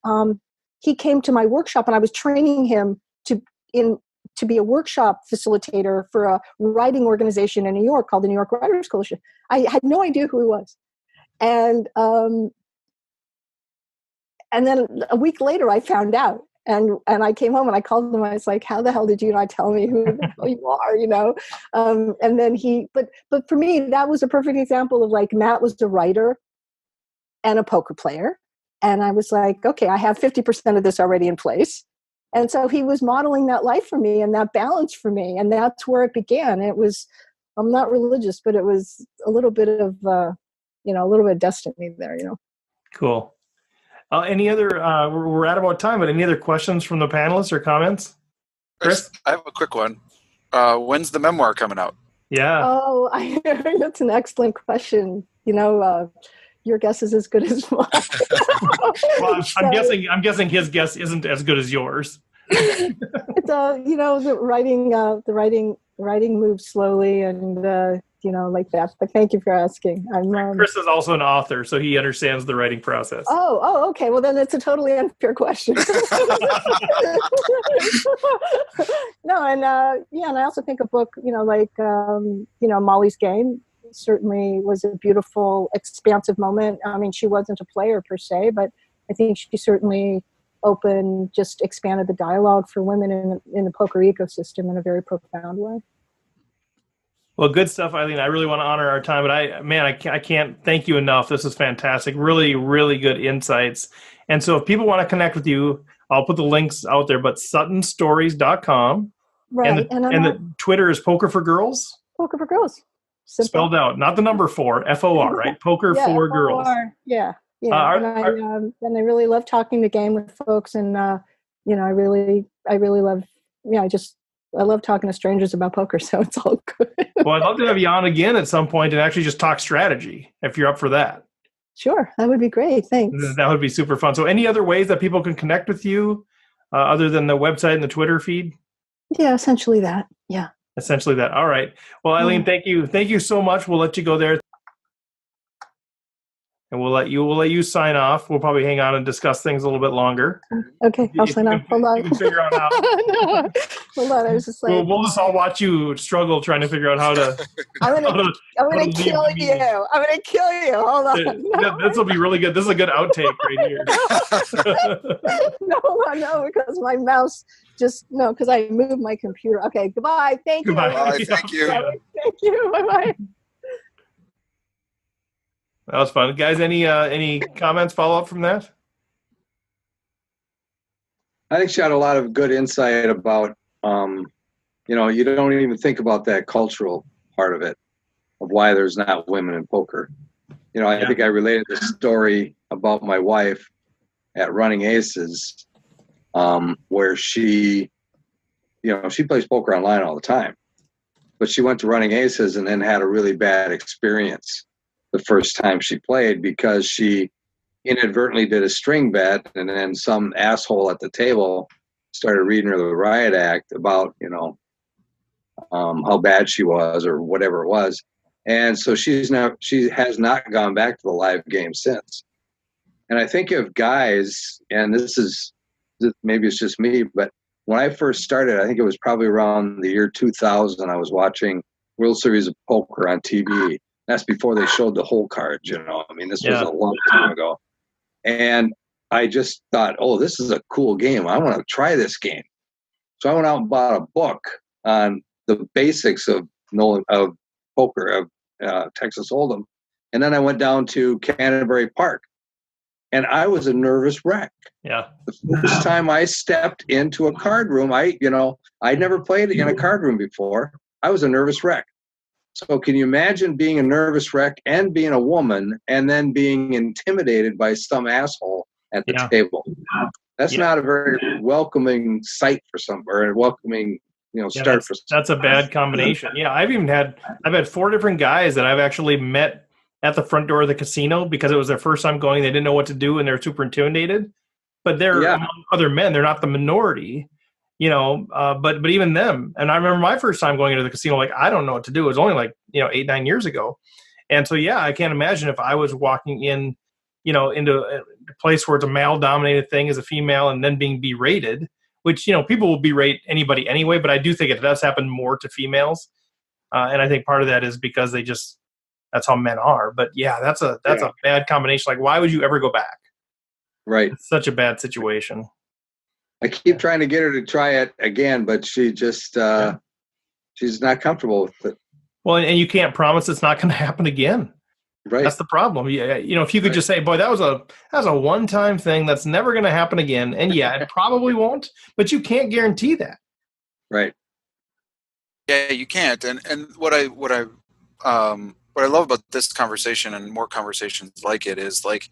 he came to my workshop, and I was training him to be a workshop facilitator for a writing organization in New York called the New York Writers Coalition. I had no idea who he was. And then a week later, I found out. And I came home and I called him. I was like, "How the hell did you not tell me who the hell you are?" And then but for me, that was a perfect example of, like, Matt was a writer and a poker player, and I was like, okay, I have 50% of this already in place. And so he was modeling that life for me and that balance for me, and that's where it began. It was, I'm not religious, but it was a little bit of a little bit of destiny there. Cool. Any other, we're at about time, but any other questions from the panelists or comments? Chris? I have a quick one. When's the memoir coming out? Yeah. Oh, that's an excellent question. You're your guess is as good as mine. Well, I'm guessing his guess isn't as good as yours. It's the writing moves slowly and like that. But thank you for asking. Chris is also an author, so he understands the writing process. Oh, okay. Well, then it's a totally unfair question. No, and I also think a book, Molly's Game certainly was a beautiful, expansive moment. I mean, she wasn't a player per se, but I think she certainly just expanded the dialogue for women in the poker ecosystem in a very profound way. Well, good stuff, Eileen. I really want to honor our time, but I can't thank you enough. This is fantastic. Really, really good insights. And so if people want to connect with you, I'll put the links out there, but suttonstories.com. Right. And the Twitter is Poker for Girls? Poker for Girls. Simple. Spelled out, not the number 4, F-O-R, right? Poker for Girls. Yeah. And I really love talking the game with folks, and I really love. I love talking to strangers about poker, so it's all good. Well, I'd love to have you on again at some point and actually just talk strategy if you're up for that. Sure, that would be great. Thanks. That would be super fun. So, any other ways that people can connect with you other than the website and the Twitter feed? Yeah, essentially that. Yeah. Essentially that. All right. Well, Eileen, thank you. Thank you so much. We'll let you go there. And we'll let you sign off. We'll probably hang on and discuss things a little bit longer. Okay, I'll sign off. Hold on. You can figure out how. No, hold on. I was just like, we'll just all watch you struggle trying to figure out how to. I'm gonna kill you. I'm gonna kill you. Hold on. This will be really good. This is a good outtake right here. No, because my mouse because I moved my computer. Okay, goodbye. Thank you. Bye. Thank you. Thank you. Bye. That was fun. Guys, any comments, follow-up from that? I think she had a lot of good insight about, you don't even think about that cultural part of it, of why there's not women in poker. I think I related the story about my wife at Running Aces, where she plays poker online all the time, but she went to Running Aces and then had a really bad experience the first time she played because she inadvertently did a string bet, and then some asshole at the table started reading her the riot act about how bad she was or whatever it was, and so she has not gone back to the live game since. And I think if guys, and maybe it's just me, but when I first started, I think it was probably around the year 2000, I was watching World Series of Poker on TV. That's before they showed the whole cards, I mean, this was a long time ago. And I just thought, this is a cool game. I want to try this game. So I went out and bought a book on the basics of poker, of Texas Hold'em. And then I went down to Canterbury Park. And I was a nervous wreck. Yeah. The first time I stepped into a card room, I'd never played in a card room before. I was a nervous wreck. So can you imagine being a nervous wreck and being a woman and then being intimidated by some asshole at the table? That's not a very welcoming sight for or a welcoming, start for some. That's a bad combination. Yeah, I've had 4 different guys that I've actually met at the front door of the casino because it was their first time going. They didn't know what to do and they're super intimidated. But they're among other men. They're not the minority. But even them, and I remember my first time going into the casino, like, I don't know what to do. It was only 8-9 years ago. And so, I can't imagine if I was walking in, into a place where it's a male dominated thing as a female and then being berated, which, people will berate anybody anyway, but I do think it does happen more to females. And I think part of that is because that's how men are. But that's a bad combination. Like, why would you ever go back? Right. It's such a bad situation. I keep trying to get her to try it again, but she just she's not comfortable with it. Well, and you can't promise it's not going to happen again. Right. That's the problem. If you could just say, boy, that was a one-time thing that's never going to happen again. And it probably won't, but you can't guarantee that. Right. Yeah, you can't. And what I love about this conversation and more conversations like it is like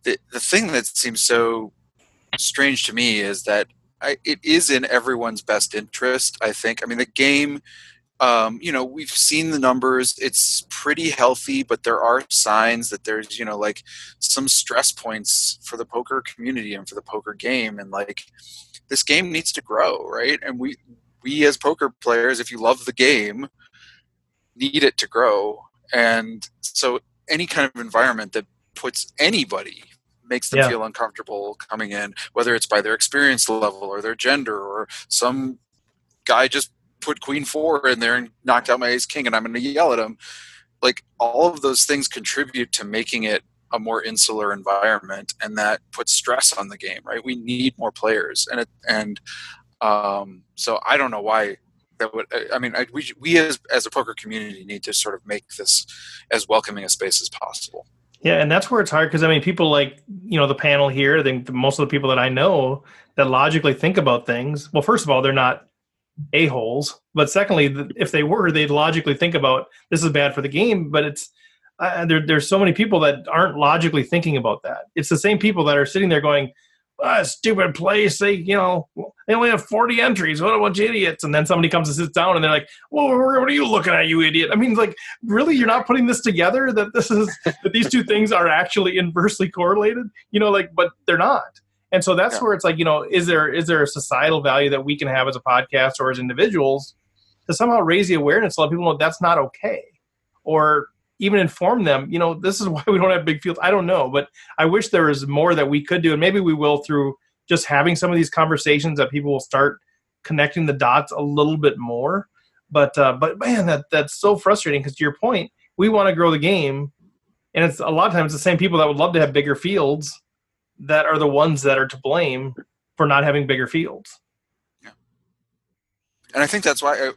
the thing that seems so strange to me is that it is in everyone's best interest, I think. I mean, the game we've seen the numbers. It's pretty healthy, but there are signs that there's, like some stress points for the poker community and for the poker game. And like, this game needs to grow, right? And we as poker players, if you love the game, need it to grow. And so any kind of environment that puts anybody, makes them feel uncomfortable coming in, whether it's by their experience level or their gender, or some guy just put queen 4 in there and knocked out my ace king and I'm going to yell at him. Like, all of those things contribute to making it a more insular environment, and that puts stress on the game, right? We need more players. So I don't know why that would, we as a poker community need to sort of make this as welcoming a space as possible. Yeah, and that's where it's hard, because people like, the panel here, I think most of the people that I know that logically think about things, well, first of all, they're not a-holes, but secondly, if they were, they'd logically think about, this is bad for the game, but it's there's so many people that aren't logically thinking about that. It's the same people that are sitting there going, stupid place, they only have 40 entries, what a bunch of idiots. And then somebody comes and sits down and they're like, well, what are you looking at, you idiot? I mean, like, really, you're not putting this together, that that these two things are actually inversely correlated, but they're not. And so that's where it's like, is there a societal value that we can have as a podcast or as individuals to somehow raise the awareness to let people know that's not okay, or even inform them, this is why we don't have big fields. I don't know, but I wish there was more that we could do. And maybe we will, through just having some of these conversations, that people will start connecting the dots a little bit more. But man, that's so frustrating, because to your point, we want to grow the game. And it's a lot of times the same people that would love to have bigger fields that are the ones that are to blame for not having bigger fields. Yeah. And I think that's why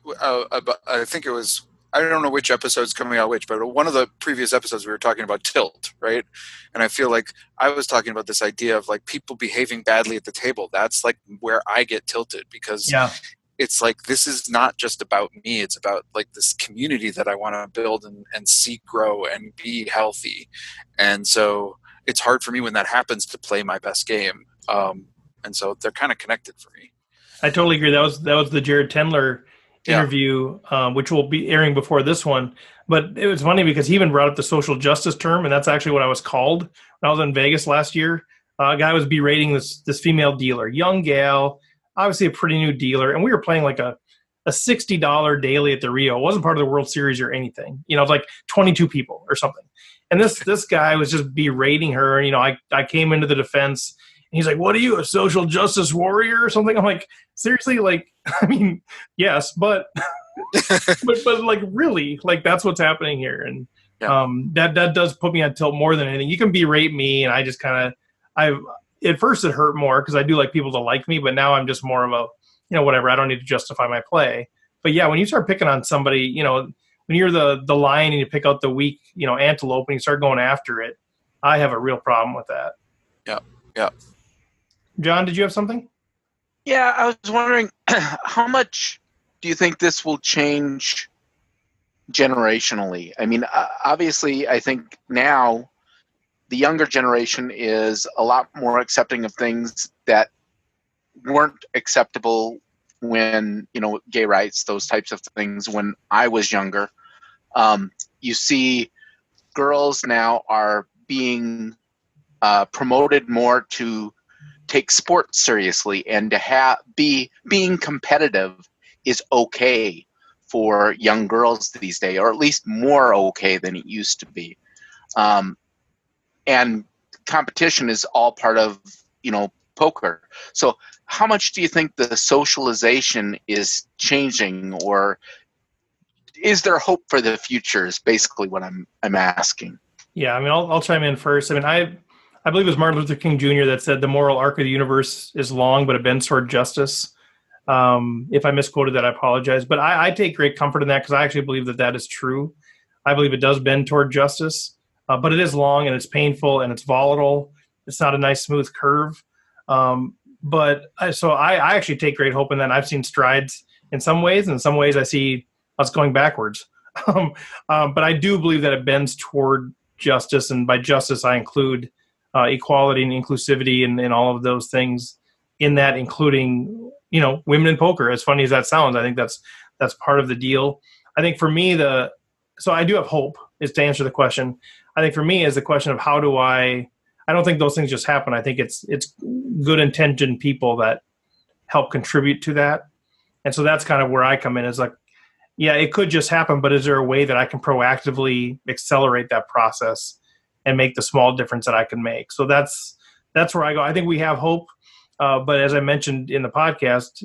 I think it was, I don't know which episode's coming out which, but one of the previous episodes we were talking about tilt, right? And I feel like I was talking about this idea of like people behaving badly at the table. That's like where I get tilted, because it's like, this is not just about me. It's about like this community that I want to build and see grow and be healthy. And so it's hard for me when that happens to play my best game. And so they're kind of connected for me. I totally agree. That was the Jared Tendler interview, which will be airing before this one. But it was funny because he even brought up the social justice term, and that's actually what I was called when I was in Vegas last year. A guy was berating this female dealer, young gal, obviously a pretty new dealer, and we were playing like a $60 daily at the Rio. It wasn't part of the World Series or anything. It was like 22 people or something. And this guy was just berating her. And, I came into the defense. He's like, what are you, a social justice warrior or something? I'm like, seriously? Like, I mean, yes, but but like, really, like, that's what's happening here. And that does put me on tilt more than anything. You can berate me, and I just kind of, at first it hurt more because I do like people to like me, but now I'm just more of a, whatever. I don't need to justify my play. But yeah, when you start picking on somebody, when you're the lion and you pick out the weak, antelope, and you start going after it, I have a real problem with that. Yeah. John, did you have something? Yeah, I was wondering, how much do you think this will change generationally? I mean, obviously, I think now the younger generation is a lot more accepting of things that weren't acceptable when, gay rights, those types of things, when I was younger. You see girls now are being promoted more to take sports seriously, and to being competitive is okay for young girls these days, or at least more okay than it used to be. And competition is all part of, poker. So how much do you think the socialization is changing, or is there hope for the future, is basically what I'm asking. Yeah, I mean, I'll chime in first. I mean, I believe it was Martin Luther King Jr. that said the moral arc of the universe is long, but it bends toward justice. If I misquoted that, I apologize. But I take great comfort in that, because I actually believe that is true. I believe it does bend toward justice, but it is long, and it's painful, and it's volatile. It's not a nice, smooth curve. But I actually take great hope in that. I've seen strides in some ways, and in some ways I see us going backwards. But I do believe that it bends toward justice, and by justice I include equality and inclusivity and all of those things in that, including, women in poker. As funny as that sounds, I think that's that's part of the deal. I think for me, so I do have hope, is to answer the question. I think for me is the question of how do I don't think those things just happen. I think it's good intentioned people that help contribute to that. And so that's kind of where I come in, is like, yeah, it could just happen, but is there a way that I can proactively accelerate that process and make the small difference that I can make? So that's where I go. I think we have hope. But as I mentioned in the podcast,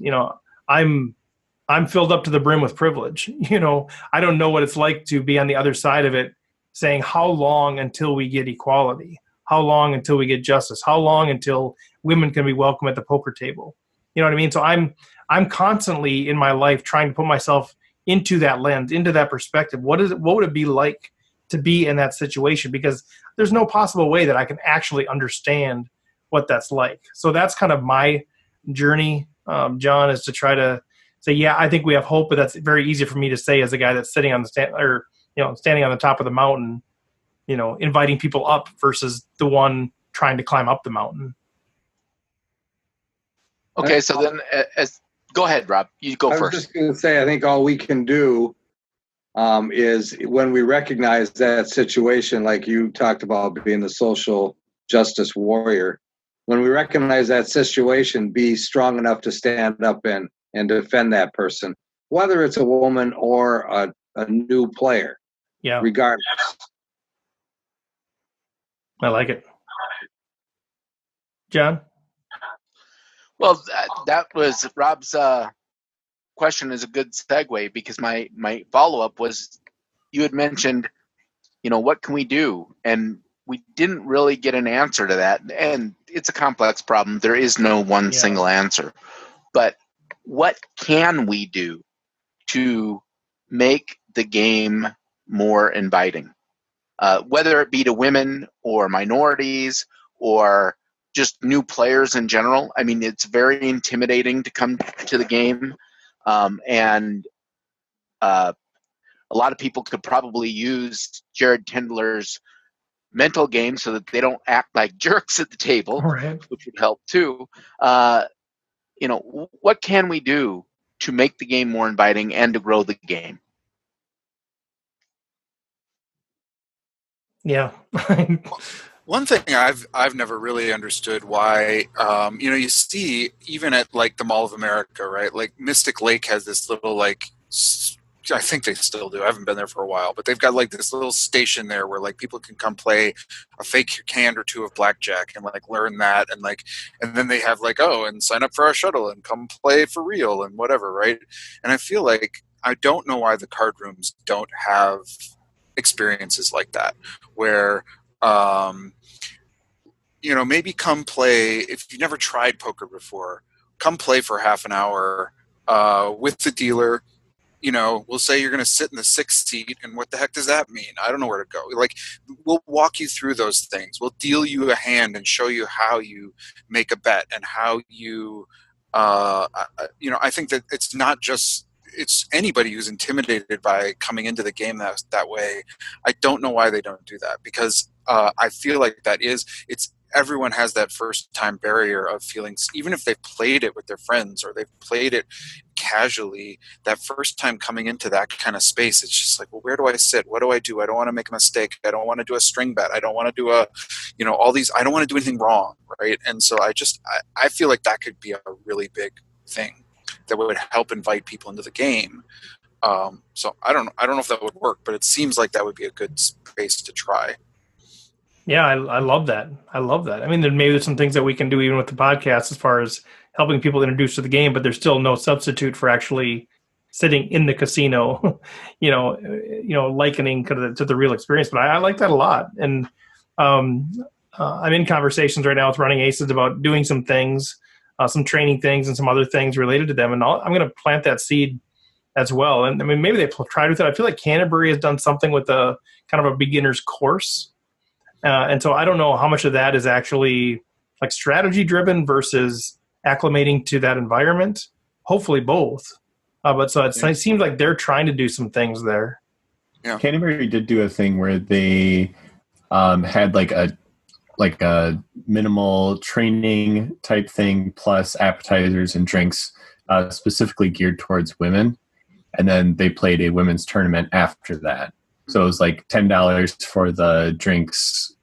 I'm filled up to the brim with privilege. I don't know what it's like to be on the other side of it, saying how long until we get equality? How long until we get justice? How long until women can be welcome at the poker table? You know what I mean? So I'm constantly in my life trying to put myself into that lens, into that perspective. What would it be like to be in that situation? Because there's no possible way that I can actually understand what that's like. So that's kind of my journey, John, is to try to say, yeah, I think we have hope, but that's very easy for me to say as a guy that's sitting on the standing on the top of the mountain, inviting people up versus the one trying to climb up the mountain. Okay, so then go ahead, Rob. You go first. I was just going to say, I think all we can do is when we recognize that situation, like you talked about being the social justice warrior, when we recognize that situation, be strong enough to stand up and defend that person, whether it's a woman or a new player. Yeah. Regardless. I like it. John? Well, that was Rob's question is a good segue, because my follow-up was, you had mentioned, what can we do? And we didn't really get an answer to that. And it's a complex problem. There is no one single answer. But what can we do to make the game more inviting? Whether it be to women or minorities or just new players in general. I mean, it's very intimidating to come to the game. And a lot of people could probably use Jared Tendler's mental game so that they don't act like jerks at the table, right, which would help too. What can we do to make the game more inviting and to grow the game? Yeah. One thing I've never really understood why, you see even at like the Mall of America, right? Like Mystic Lake has this little I think they still do. I haven't been there for a while, but they've got like this little station there where like people can come play a fake hand or two of blackjack and like learn that, and then they have and sign up for our shuttle and come play for real and whatever, right? And I feel like I don't know why the card rooms don't have experiences like that where maybe come play, if you've never tried poker before, come play for half an hour with the dealer. We'll say you're going to sit in the 6th seat, and what the heck does that mean? I don't know where to go. We'll walk you through those things. We'll deal you a hand and show you how you make a bet and how you, I think that it's not just, it's anybody who's intimidated by coming into the game that way. I don't know why they don't do that, because I feel like everyone has that first time barrier of feelings, even if they've played it with their friends or they've played it casually, that first time coming into that kind of space, it's just like, well, where do I sit? What do I do? I don't want to make a mistake. I don't want to do a string bet. I don't want to do all these, I don't want to do anything wrong. Right. And so I feel like that could be a really big thing that would help invite people into the game. So I don't know if that would work, but it seems like that would be a good space to try. Yeah, I love that. I love that. I mean, there's some things that we can do even with the podcast as far as helping people introduce to the game, but there's still no substitute for actually sitting in the casino, likening to the real experience. But I like that a lot. And I'm in conversations right now with Running Aces about doing some things, some training things and some other things related to them. And I'm going to plant that seed as well. And I mean, maybe they tried with it. I feel like Canterbury has done something with a kind of a beginner's course. And so I don't know how much of that is actually like strategy driven versus acclimating to that environment. Hopefully both. But so it seems like they're trying to do some things there. Yeah. Canterbury did do a thing where they had like a minimal training type thing plus appetizers and drinks specifically geared towards women. and then they played a women's tournament after that. So it was like $10 for the drinks,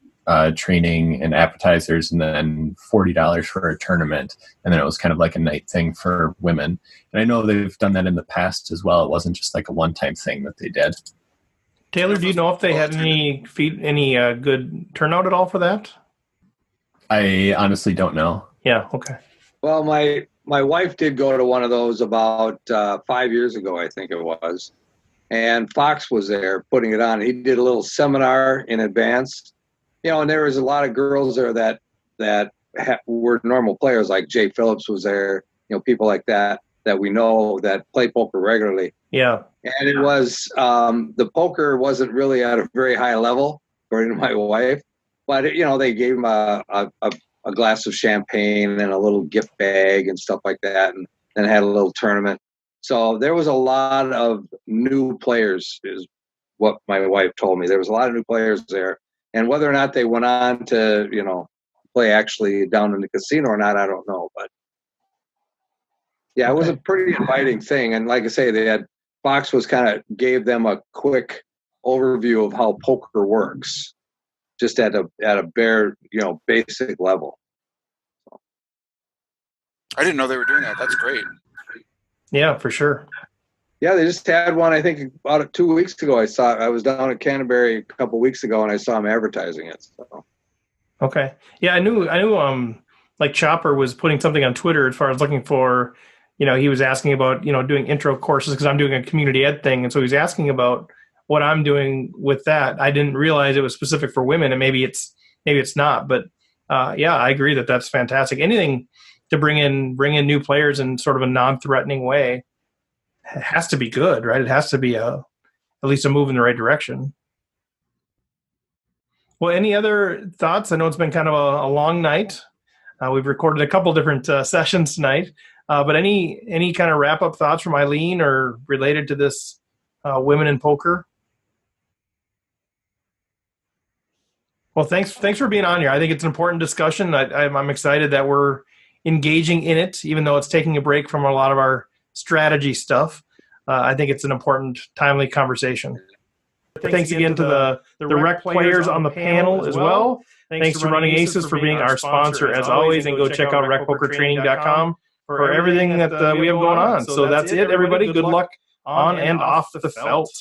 training, and appetizers, and then $40 for a tournament. And then it was kind of like a night thing for women. And I know they've done that in the past as well. It wasn't just like a one-time thing that they did. Taylor, do you know if they had any good turnout at all for that? I honestly don't know. Yeah, okay. Well, my wife did go to one of those about 5 years ago, I think it was. And Fox was there putting it on. He did a little seminar in advance. And there was a lot of girls there that were normal players, like Jay Phillips was there, people like that we know that play poker regularly. Yeah. And it was, the poker wasn't really at a very high level, according to my wife. But, they gave him a glass of champagne and a little gift bag and stuff like that, and then had a little tournament. So there was a lot of new players, is what my wife told me. There was a lot of new players there. And whether or not they went on to, play actually down in the casino or not, I don't know. But, yeah, it was a pretty inviting thing. And like I say, Fox gave them a quick overview of how poker works, just at a bare, basic level. I didn't know they were doing that. That's great. Yeah, for sure. Yeah, they just had one, I think, about 2 weeks ago. I was down at Canterbury a couple weeks ago, and I saw them advertising it. So. Okay. Yeah, I knew like Chopper was putting something on Twitter as far as looking for, he was asking about, doing intro courses, because I'm doing a community ed thing. And so he was asking about what I'm doing with that. I didn't realize it was specific for women, and maybe it's not. But yeah, I agree that that's fantastic. Anything to bring in new players in sort of a non-threatening way has to be good, right? It has to be at least a move in the right direction. Well, any other thoughts? I know it's been kind of a long night. We've recorded a couple different sessions tonight, but any kind of wrap-up thoughts from Eileen or related to this women in poker? Well, thanks for being on here. I think it's an important discussion. I'm excited that we're engaging in it, even though it's taking a break from a lot of our strategy stuff. I think it's an important, timely conversation. Thanks again to the rec players on the panel as well. Thanks to Running Aces for being our sponsor as always, and go check out RecPokerTraining.com for everything that we have going on. So that's it, everybody. Good luck on and off the felt.